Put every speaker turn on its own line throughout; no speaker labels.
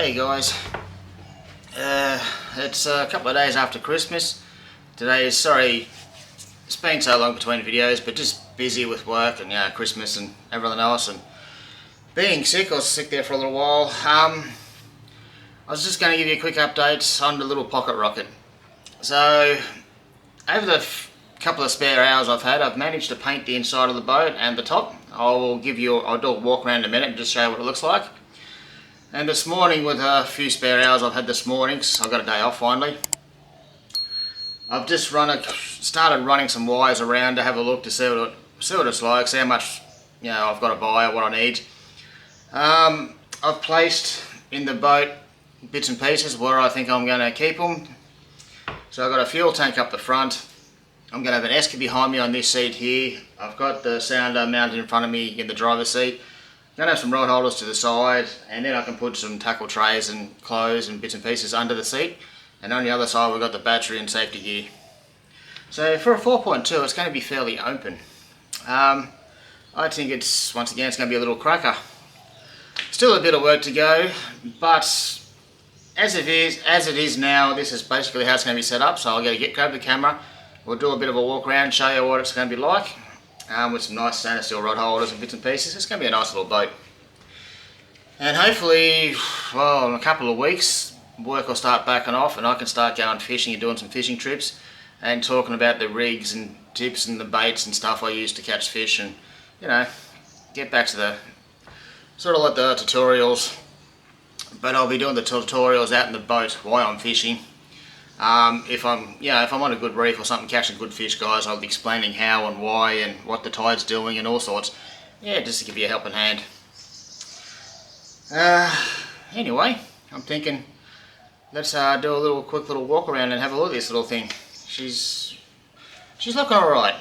Hey guys, it's a couple of days after Christmas. Today is, sorry, it's been so long between videos, but just busy with work and Christmas and everything else, and being sick. I was sick there for a little while. I was just going to give you a quick update on the little pocket rocket. So over the couple of spare hours I've had, I've managed to paint the inside of the boat and the top. I'll do a walk around in a minute and just show you what it looks like. And this morning, with a few spare hours I've had this morning, so I've got a day off finally, I've just started running some wires around to have a look to see what it's like, see how much I've got to buy or what I need. I've placed in the boat bits and pieces where I think I'm going to keep them. So I've got a fuel tank up the front. I'm going to have an esky behind me on this seat here. I've got the sounder mounted in front of me in the driver's seat. I'm going to have some rod holders to the side, and then I can put some tackle trays and clothes and bits and pieces under the seat. And on the other side we've got the battery and safety gear. So for a 4.2 it's going to be fairly open. I think once again it's going to be a little cracker. Still a bit of work to go, but as it is now, this is basically how it's going to be set up. So I'll grab the camera, we'll do a bit of a walk around, show you what it's going to be like. With some nice stainless steel rod holders and bits and pieces. It's going to be a nice little boat. And hopefully, well, in a couple of weeks, work will start backing off and I can start going fishing and doing some fishing trips and talking about the rigs and tips and the baits and stuff I use to catch fish, and get back to the sort of like the tutorials. But I'll be doing the tutorials out in the boat while I'm fishing. If I'm on a good reef or something catching good fish, guys, I'll be explaining how and why and what the tide's doing and all sorts. Yeah, just to give you a helping hand. Anyway, I'm thinking let's do a quick little walk around and have a look at this little thing. She's looking alright.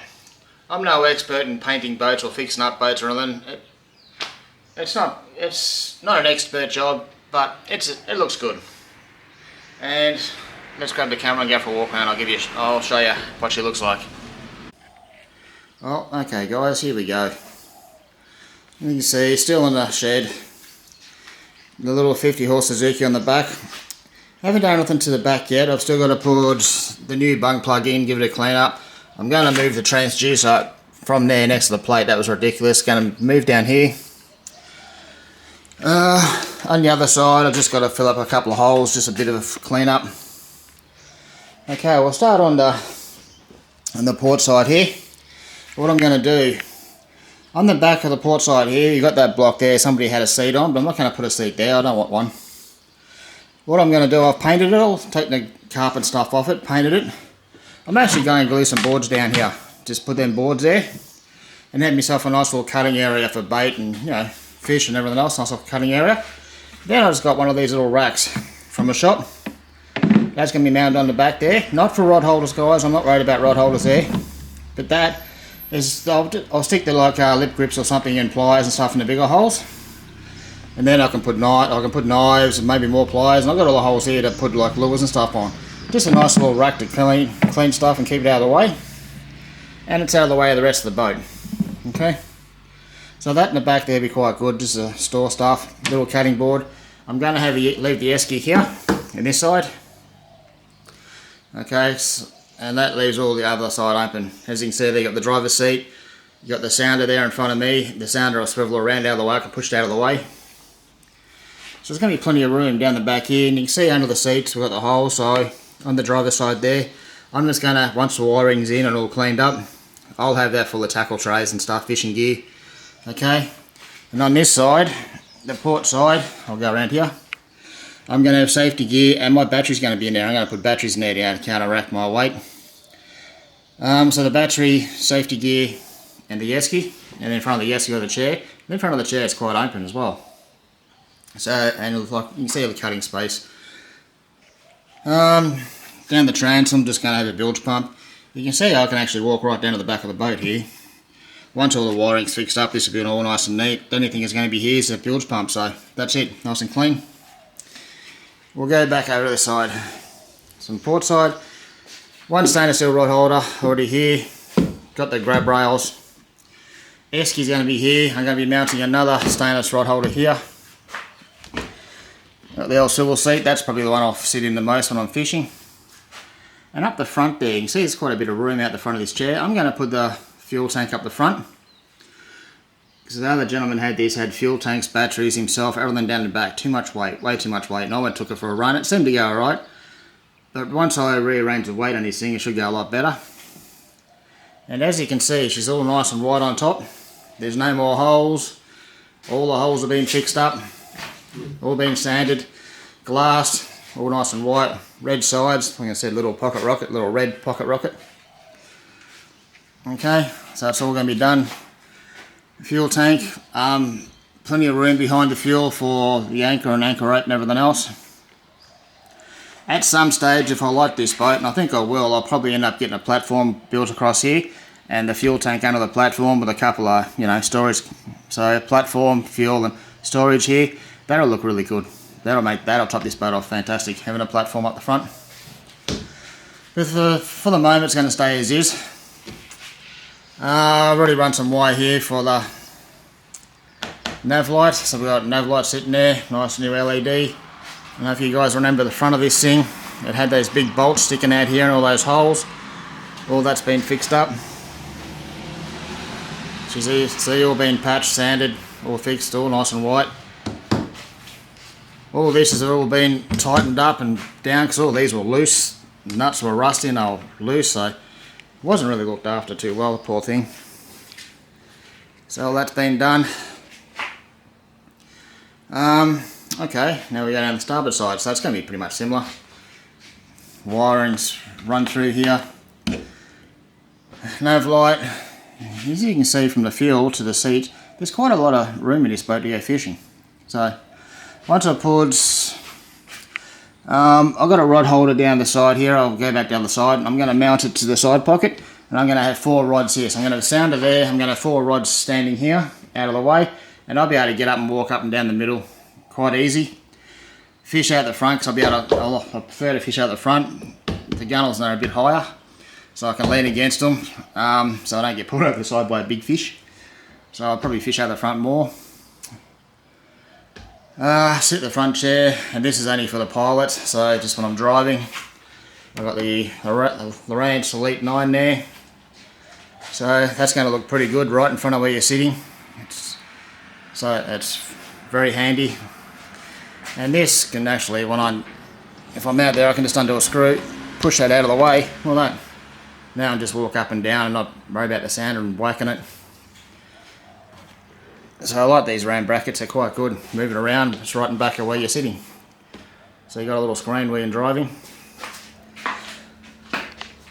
I'm no expert in painting boats or fixing up boats or anything. It's not an expert job, but it looks good. And let's grab the camera and go for a walk around. I'll show you what she looks like. Well, okay guys, here we go. You can see, still in the shed. The little 50 horse Suzuki on the back. I haven't done anything to the back yet. I've still got to put the new bung plug in, give it a clean up. I'm going to move the transducer from there next to the plate. That was ridiculous. Going to move down here. On the other side, I've just got to fill up a couple of holes, just a bit of a clean up. Okay, we'll start on the port side here. What I'm going to do, on the back of the port side here, you got that block there, somebody had a seat on, but I'm not going to put a seat there, I don't want one. What I'm going to do, I've painted it all, taken the carpet stuff off it, painted it. I'm actually going to glue some boards down here, just put them boards there, and have myself a nice little cutting area for bait and fish and everything else, nice little cutting area. Then I just got one of these little racks from a shop. That's going to be mounted on the back there. Not for rod holders, guys. I'm not worried about rod holders there. But that is, I'll stick the lip grips or something and pliers and stuff in the bigger holes. And then I can put knives and maybe more pliers. And I've got all the holes here to put like lures and stuff on. Just a nice little rack to clean stuff and keep it out of the way. And it's out of the way of the rest of the boat. Okay. So that in the back there will be quite good. Just to store stuff. Little cutting board. I'm going to leave the esky here in this side. Okay, and that leaves all the other side open. As you can see, there you got the driver's seat, you got the sounder there in front of me. The sounder I'll swivel around out of the way, I can push it out of the way. So there's going to be plenty of room down the back here, and you can see under the seats we've got the hole. So on the driver's side there, I'm just going to, once the wiring's in and all cleaned up, I'll have that full of tackle trays and stuff, fishing gear. Okay, and on this side, the port side, I'll go around here. I'm going to have safety gear, and my battery's going to be in there. I'm going to put batteries in there to counteract my weight. So the battery, safety gear, and the esky, and then in front of the esky got the chair. And in front of the chair it's quite open as well. So, and like you can see the cutting space. Down the transom, I'm just going to have a bilge pump. You can see I can actually walk right down to the back of the boat here. Once all the wiring's fixed up, this will be all nice and neat. The only thing that's going to be here is a bilge pump, so that's it, nice and clean. We'll go back over to the side. Some port side. One stainless steel rod holder already here. Got the grab rails. Esky's going to be here. I'm going to be mounting another stainless rod holder here. Got the old swivel seat, that's probably the one I'll sit in the most when I'm fishing. And up the front there, you can see there's quite a bit of room out the front of this chair. I'm going to put the fuel tank up the front. Because the other gentleman had fuel tanks, batteries, himself, everything down the back. Too much weight, way too much weight. And I went and took it for a run. It seemed to go alright. But once I rearrange the weight on this thing, it should go a lot better. And as you can see, she's all nice and white on top. There's no more holes. All the holes have been fixed up. All been sanded. Glassed. All nice and white. Red sides. Like I said, little pocket rocket. Little red pocket rocket. Okay, so that's all going to be done. Fuel tank. Plenty of room behind the fuel for the anchor and anchor rope and everything else. At some stage, if I like this boat, and I think I will, I'll probably end up getting a platform built across here and the fuel tank under the platform with a couple of, storage. So platform, fuel and storage here. That'll look really good. That'll top this boat off fantastic, having a platform up the front. But for the moment, it's going to stay as is. I've already run some wire here for the nav light. So we've got nav light sitting there, nice new LED. I don't know if you guys remember the front of this thing. It had those big bolts sticking out here and all those holes. All that's been fixed up. See, all been patched, sanded, all fixed, all nice and white. All this has all been tightened up and down because all these were loose. Nuts were rusty and they were loose, so it wasn't really looked after too well, the poor thing. So all that's been done. Okay, now we go down the starboard side, so it's going to be pretty much similar. Wirings run through here. Nav light. As you can see from the fuel to the seat, there's quite a lot of room in this boat to go fishing. So once I put, I've got a rod holder down the side here. I'll go back down the side and I'm going to mount it to the side pocket, and I'm going to have 4 rods here. So I'm going to have a sounder there. I'm going to have 4 rods standing here out of the way, and I'll be able to get up and walk up and down the middle quite easy. Fish out the front, because I prefer to fish out the front. The gunnels are a bit higher, so I can lean against them, so I don't get pulled over the side by a big fish. So I'll probably fish out the front more. Sit the front chair, and this is only for the pilot, so just when I'm driving. I've got the Lowrance Elite 9 there, so that's going to look pretty good right in front of where you're sitting. So it's very handy. And this can actually, if I'm out there, I can just undo a screw, push that out of the way. Well, no. Now I just walk up and down and not worry about the sounder and whacking it. So I like these ram brackets, they're quite good. Moving around, it's right in back of where you're sitting. So you got a little screen where you're driving.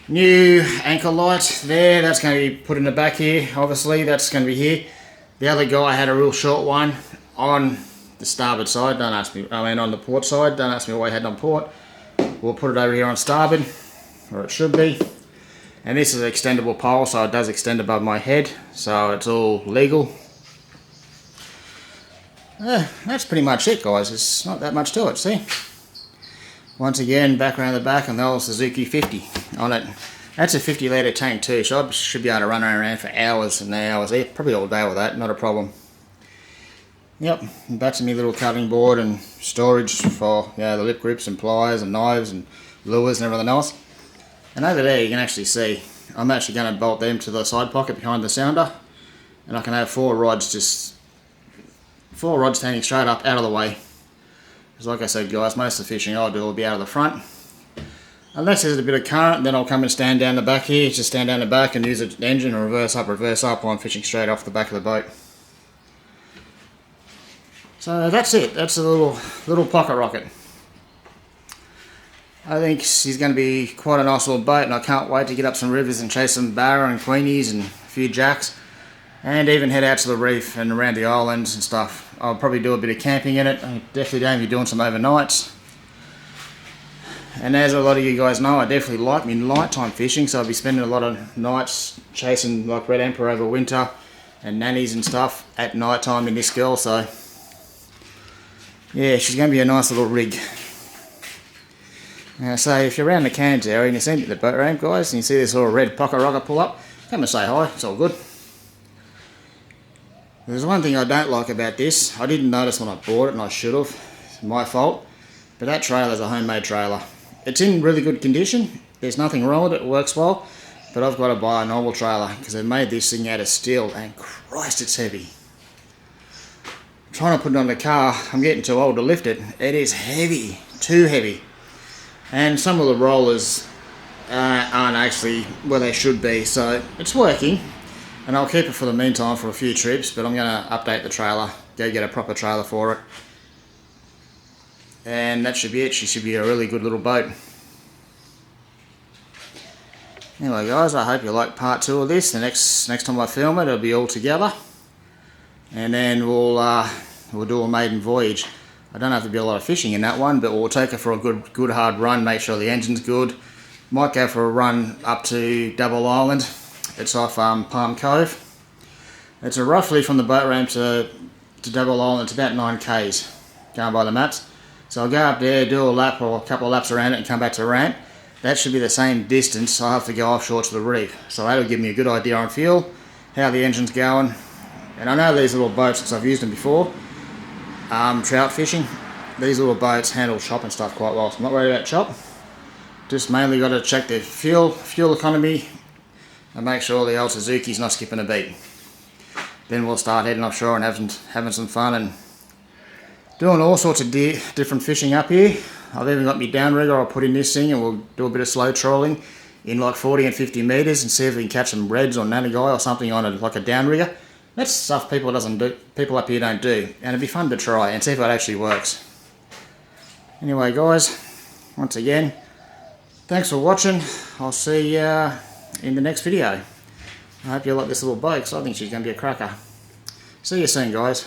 New anchor light there, that's going to be put in the back here. Obviously, that's going to be here. The other guy had a real short one on the starboard side, on the port side. Don't ask me why he had it on port. We'll put it over here on starboard, or it should be. And this is an extendable pole, so it does extend above my head, so it's all legal. That's pretty much it, guys. There's not that much to it, see? Once again, back around the back on the old Suzuki 50 on it. That's a 50 litre tank too, so I should be able to run around for hours and hours, probably all day with that, not a problem. Yep, and back to my little cutting board and storage for the lip grips and pliers and knives and lures and everything else. And over there you can actually see, I'm actually going to bolt them to the side pocket behind the sounder, and I can have 4 rods standing straight up out of the way. Because like I said, guys, most of the fishing I'll do will be out of the front. Unless there's a bit of current, then I'll come and stand down the back here, just stand down the back and use the engine and reverse up while I'm fishing straight off the back of the boat. So that's it, that's a little pocket rocket. I think she's going to be quite a nice little boat, and I can't wait to get up some rivers and chase some barra and queenies and a few jacks, and even head out to the reef and around the islands and stuff. I'll probably do a bit of camping in it. I'm definitely going to be doing some overnights. And as a lot of you guys know, I definitely like me nighttime fishing, so I'll be spending a lot of nights chasing like red emperor over winter and nannies and stuff at night time in this girl. So yeah, she's going to be a nice little rig. So if you're around the Cairns area and you see me at the boat ramp, guys, and you see this little red pocket rocket pull up, come and say hi, it's all good. There's one thing I don't like about this. I didn't notice when I bought it, and I should have. It's my fault. But that trailer's a homemade trailer. It's in really good condition. There's nothing wrong with it. It works well. But I've got to buy a normal trailer because they've made this thing out of steel, and Christ, it's heavy. I'm trying to put it on the car. I'm getting too old to lift it. It is heavy, too heavy. And some of the rollers aren't actually where they should be, so it's working. And I'll keep it for the meantime for a few trips, but I'm going to update the trailer, go get a proper trailer for it. And that should be it. She should be a really good little boat. Anyway guys, I hope you like part 2 of this. The next time I film it, it'll be all together. And then we'll do a maiden voyage. I don't have to be a lot of fishing in that one, but we'll take her for a good hard run, make sure the engine's good. Might go for a run up to Double Island. It's off Palm Cove. It's roughly from the boat ramp to Double Island, it's about 9 k's, going by the maps. So I'll go up there, do a lap or a couple of laps around it and come back to the ramp. That should be the same distance. I'll have to go offshore to the reef. So that'll give me a good idea on fuel, how the engine's going. And I know these little boats, because I've used them before, trout fishing. These little boats handle chop and stuff quite well, so I'm not worried about chop. Just mainly got to check their fuel economy and make sure the old Suzuki's not skipping a beat. Then we'll start heading offshore and having some fun and doing all sorts of different fishing up here. I've even got my downrigger I'll put in this thing, and we'll do a bit of slow trolling in like 40 and 50 metres and see if we can catch some reds or nannygai or something on like a downrigger. That's stuff people up here don't do, and it'd be fun to try and see if it actually works. Anyway guys, once again, thanks for watching. I'll see you in the next video. I hope you like this little boat, because I think she's going to be a cracker. See you soon guys.